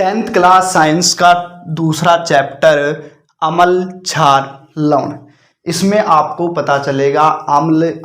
10th class science का दूसरा chapter अम्ल क्षार लवण। इसमें आपको पता चलेगा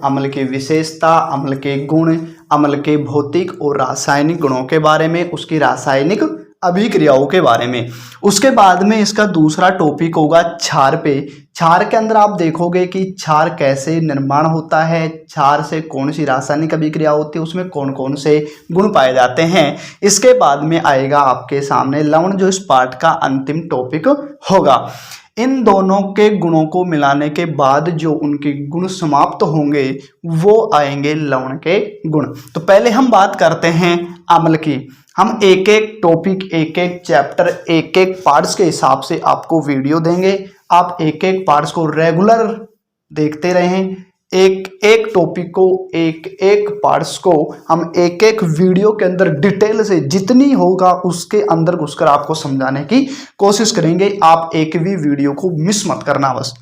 अम्ल की विशेषता, अम्ल के गुण, अम्ल के भौतिक और रासायनिक गुणों के बारे में, उसकी रासायनिक अभिक्रियाओं के बारे में। उसके बाद में इसका दूसरा टॉपिक होगा क्षार पे। क्षार के अंदर आप देखोगे कि क्षार कैसे निर्माण होता है, क्षार से कौन सी रासायनिक अभिक्रिया होती है, उसमें कौन कौन से गुण पाए जाते हैं। इसके बाद में आएगा आपके सामने लवण, जो इस पार्ट का अंतिम टॉपिक होगा। इन दोनों के गुणों को मिलाने के बाद जो उनके गुण समाप्त होंगे वो आएंगे लवण के गुण। तो पहले हम बात करते हैं अम्ल की। हम एक एक टॉपिक, एक एक चैप्टर, एक एक पार्ट्स के हिसाब से आपको वीडियो देंगे। आप एक एक पार्ट्स को रेगुलर देखते रहें। एक एक टॉपिक को, एक एक पार्ट्स को हम एक एक वीडियो के अंदर डिटेल से जितनी होगा उसके अंदर घुसकर आपको समझाने की कोशिश करेंगे। आप एक भी वीडियो को मिस मत करना बस।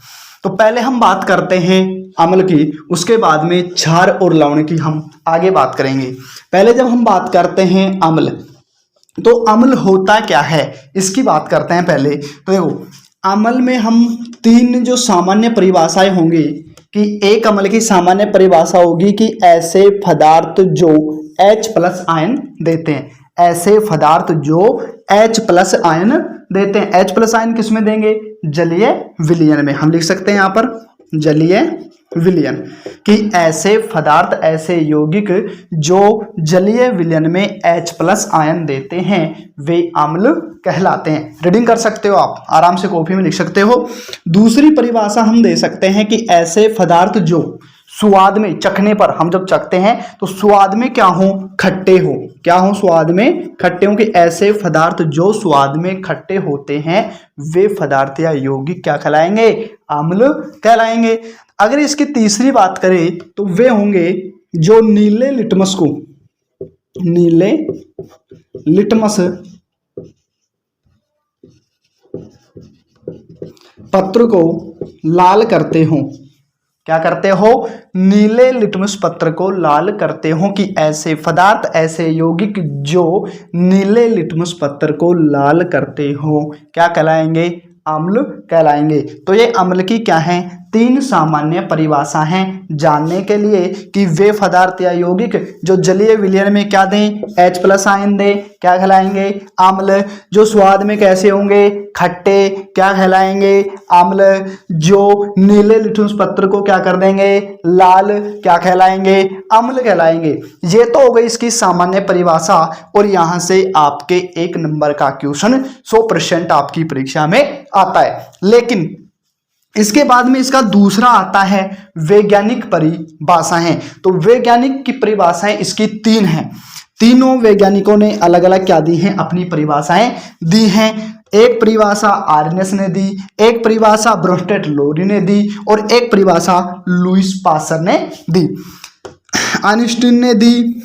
तो पहले हम बात करते हैं अम्ल की, उसके बाद में क्षार और लवण की हम आगे बात करेंगे। पहले जब हम बात करते हैं अम्ल, तो अम्ल होता क्या है इसकी बात करते हैं पहले। तो देखो, अम्ल में हम तीन जो सामान्य परिभाषाएं होंगी कि एक अम्ल की सामान्य परिभाषा होगी कि ऐसे पदार्थ जो H+ आयन देते हैं, ऐसे पदार्थ जो H+ आयन देते हैं। H+ आयन किसमें देंगे? जलीय विलयन में। हम लिख सकते हैं यहाँ पर जलीय विलयन, कि ऐसे पदार्थ, ऐसे यौगिक जो जलीय विलयन में H+ आयन देते हैं वे अम्ल कहलाते हैं। रीडिंग कर सकते हो आप, आराम से कॉपी में लिख सकते हो। दूसरी परिभाषा हम दे सकते हैं कि ऐसे पदार्थ जो स्वाद में, चखने पर, हम जब चखते हैं तो स्वाद में क्या हो? खट्टे हो। क्या हो? स्वाद में खट्टे हो। कि ऐसे पदार्थ जो स्वाद में खट्टे होते हैं वे पदार्थ या यौगिक क्या कहलाएंगे? अम्ल कहलाएंगे। अगर इसकी तीसरी बात करें तो वे होंगे जो नीले लिटमस पत्र को लाल करते हो। क्या करते हो? नीले लिटमस पत्र को लाल करते हो। कि ऐसे पदार्थ, ऐसे यौगिक जो नीले लिटमस पत्र को लाल करते हो क्या कहलाएंगे? अम्ल कहलाएंगे। तो ये अम्ल की क्या है? तीन सामान्य परिभाषा हैं जानने के लिए कि वे पदार्थ या यौगिक जो जलीय विलयन में क्या दें? H+ आयन दें, क्या कहलाएंगे? अम्ल। जो स्वाद में कैसे होंगे? खट्टे, क्या कहलाएंगे? अम्ल। जो नीले लिटमस पत्र को क्या कर देंगे? लाल, क्या कहलाएंगे? अम्ल कहलाएंगे। ये तो हो गई इसकी सामान्य परिभाषा। और यहां से आपके 1 नंबर का क्वेश्चन 100% आपकी परीक्षा में आता है। लेकिन इसके बाद में इसका दूसरा आता है वैज्ञानिक परिभाषाएं। तो वैज्ञानिक की परिभाषाएं इसकी 3 हैं। तीनों वैज्ञानिकों ने अलग अलग क्या दी हैं? अपनी परिभाषाएं दी हैं। एक परिभाषा आर्नेस ने दी, एक परिभाषा ब्रोस्टेट-लोरी ने दी और एक परिभाषा लुईस पास्चर ने दी। आइंस्टीन ने दी,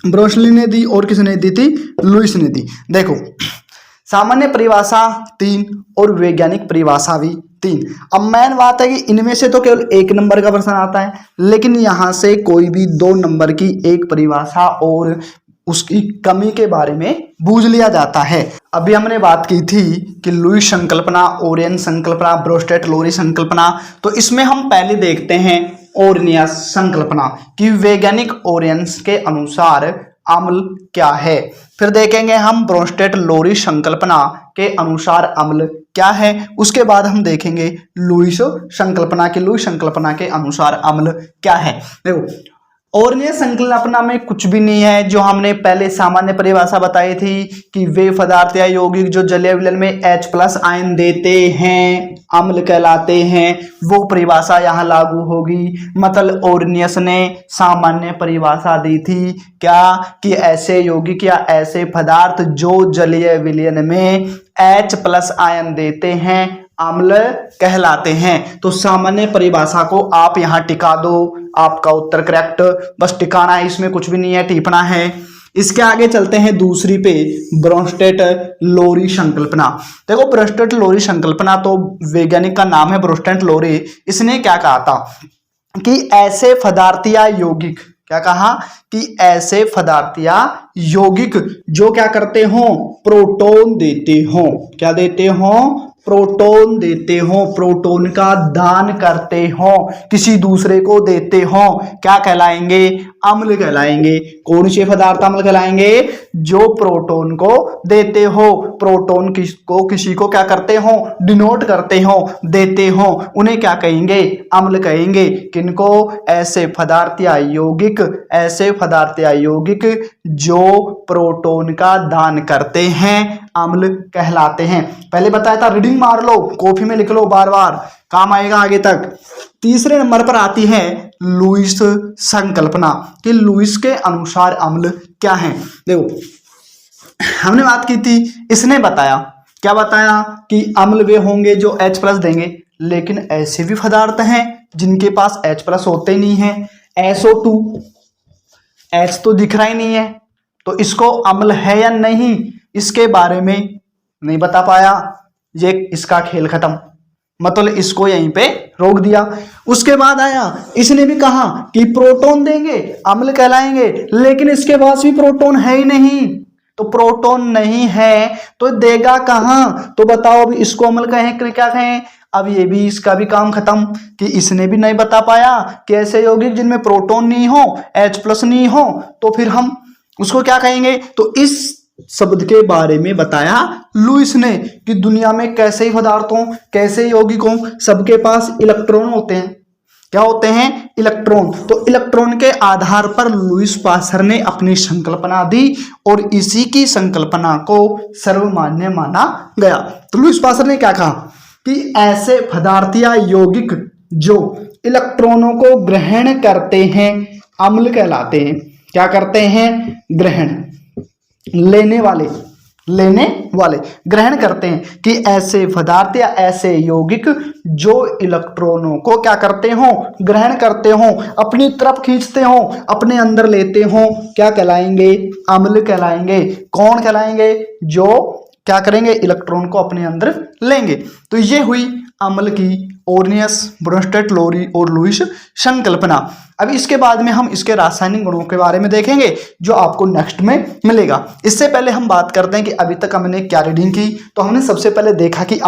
ब्रोसली ने दी और किसने दी थी? लुईस ने दी। देखो, सामान्य परिभाषा 3 और वैज्ञानिक परिभाषा भी 3। अब मेन बात है कि इनमें से तो केवल 1 नंबर का प्रश्न आता है, लेकिन यहां से कोई भी 2 नंबर की एक परिभाषा और उसकी कमी के बारे में बूझ लिया जाता है। अभी हमने बात की थी कि लुईस संकल्पना, ओरेन संकल्पना, ब्रोस्टेट-लोरी संकल्पना। तो इसमें हम पहले देखते हैं ओरेनियस संकल्पना कि वैज्ञानिक ओरेन्स के अनुसार अम्ल क्या है। फिर देखेंगे हम ब्रोस्टेट-लोरी संकल्पना के अनुसार अम्ल क्या है। उसके बाद हम देखेंगे लुईस संकल्पना के अनुसार अम्ल क्या है। देखो, ओरेनियस संकल्पना में कुछ भी नहीं है। जो हमने पहले सामान्य परिभाषा बताई थी कि वे पदार्थ या यौगिक जो जलीय विलयन में H+ आयन देते हैं अम्ल कहलाते हैं, वो परिभाषा यहाँ लागू होगी। मतलब ओरेनियस ने सामान्य परिभाषा दी थी क्या? कि ऐसे यौगिक या ऐसे पदार्थ जो जलीय विलयन में H+ आयन देते हैं अम्ल कहलाते हैं। तो सामान्य परिभाषा को आप यहां टिका दो, आपका उत्तर करेक्ट। बस टिकाना है, इसमें कुछ भी नहीं है, टिपना है। इसके आगे चलते हैं दूसरी पे, ब्रोस्टेट-लोरी संकल्पना। देखो, ब्रोस्टेट-लोरी संकल्पना तो वैज्ञानिक का नाम है ब्रोस्टेट-लोरी। इसने क्या कहा था कि ऐसे पदार्थ या यौगिक क्या कहा कि ऐसे पदार्थ या यौगिक जो क्या करते हो, प्रोटॉन देते हो, क्या देते हो, प्रोटॉन देते हो, प्रोटॉन का दान करते हो, किसी दूसरे को देते हो, क्या कहलाएंगे, अम्ल कहलाएंगे। कौन से पदार्थ अम्ल कहलाएंगे, जो प्रोटॉन को देते हो, प्रोटॉन को किसी को क्या करते हो, डिनोट करते हो, देते हो, उन्हें क्या कहेंगे, अम्ल कहेंगे। किनको, ऐसे पदार्थ या यौगिक, ऐसे पदार्थ या यौगिक जो प्रोटॉन का दान करते हैं, अम्ल कहलाते हैं। पहले बताया था, रीडिंग मार लो, कॉपी में लिख लो, बार बार काम आएगा आगे तक। तीसरे नंबर पर आती है लुईस संकल्पना कि लुईस के अनुसार अम्ल क्या है। देखो हमने बात की थी, इसने बताया, क्या बताया कि अम्ल वे होंगे जो H+ देंगे, लेकिन ऐसे भी पदार्थ हैं जिनके पास H+ होते ही नहीं है। SO2 H तो दिख रहा ही नहीं है, तो इसको अम्ल है या नहीं, इसके बारे में नहीं बता पाया। ये इसका खेल खत्म, मतलब इसको यहीं पे रोक दिया। उसके बाद आया, इसने भी कहा कि प्रोटॉन देंगे अम्ल कहलाएंगे, लेकिन इसके पास भी प्रोटॉन है ही नहीं, तो प्रोटॉन नहीं है तो देगा कहां, तो बताओ अभी इसको अम्ल कहें कि क्या कहें। अब ये भी, इसका भी काम खत्म कि इसने भी नहीं बता पाया कि ऐसे यौगिक जिनमें प्रोटॉन नहीं हो, H+ नहीं हो, तो फिर हम उसको क्या कहेंगे। तो इस शब्द के बारे में बताया लुईस ने कि दुनिया में कैसे ही पदार्थों, कैसे यौगिकों, सबके पास इलेक्ट्रॉन होते हैं। क्या होते हैं, इलेक्ट्रॉन। तो इलेक्ट्रॉन के आधार पर लुईस पास्चर ने अपनी संकल्पना दी और इसी की संकल्पना को सर्वमान्य माना गया। तो लुईस पास्चर ने क्या कहा कि ऐसे पदार्थ या यौगिक जो इलेक्ट्रॉनों को ग्रहण करते हैं अम्ल कहलाते हैं। क्या करते हैं, ग्रहण, लेने वाले ग्रहण करते हैं कि ऐसे पदार्थ या ऐसे यौगिक जो इलेक्ट्रॉनों को क्या करते हो, ग्रहण करते हो, अपनी तरफ खींचते हो, अपने अंदर लेते हो, क्या कहलाएंगे, अम्ल कहलाएंगे। कौन कहलाएंगे, जो क्या करेंगे, इलेक्ट्रॉन को अपने अंदर लेंगे। तो ये हुई अम्ल की ओर्नियस, ब्रोंस्टेड, लोरी और लुईस संकल्पना। अब इसके बाद में हम इसके रासायनिक गुणों के बारे में देखेंगे जो आपको नेक्स्ट में मिलेगा। इससे पहले हम बात करते हैं कि अभी तक हमने क्या रीडिंग की। तो हमने सबसे पहले देखा कि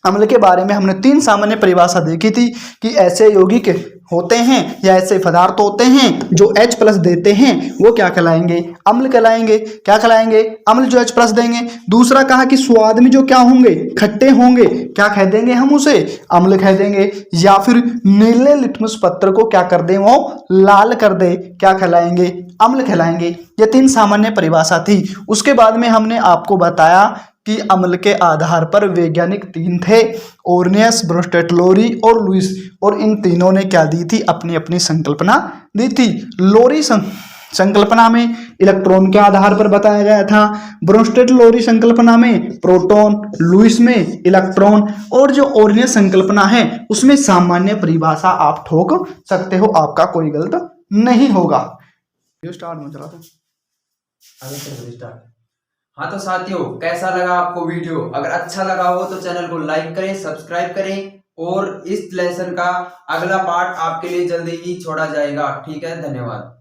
अम्ल के बारे में हमने 3 सामान्य परिभाषा देखी थी कि ऐसे यौगिक होते हैं या ऐसे पदार्थ होते हैं जो H+ देते हैं, वो क्या कहलाएंगे, अम्ल कहलाएंगे। क्या कहलाएंगे, अम्ल जो H+ देंगे। दूसरा कहा कि स्वाद में जो क्या होंगे, खट्टे होंगे, क्या कह देंगे हम उसे, अम्ल कह देंगे। या फिर नीले लिटमस पत्र को क्या कर दें, वो लाल कर दे, क्या कहलाएंगे, अम्ल कहलाएंगे। ये 3 सामान्य परिभाषा थी। उसके बाद में हमने आपको बताया कि अम्ल के आधार पर वैज्ञानिक 3 थे, ओर्नियस, ब्रोंस्टेड, लोरी और लुईस, और इन तीनों ने क्या दी थी, अपनी अपनी संकल्पना दी थी। लोरी संकल्पना में इलेक्ट्रॉन के आधार पर बताया गया था, ब्रोंस्टेड लोरी संकल्पना में प्रोटॉन, लुईस में इलेक्ट्रॉन, और जो ओर्नियस संकल्पना है उसमें सामान्य परिभाषा आप ठोक सकते हो, आपका कोई गलत नहीं होगा। स्टार्ट में चला था। हाँ तो साथियों, कैसा लगा आपको वीडियो? अगर अच्छा लगा हो तो चैनल को लाइक करें, सब्सक्राइब करें, और इस लेसन का अगला पार्ट आपके लिए जल्दी ही छोड़ा जाएगा। ठीक है, धन्यवाद।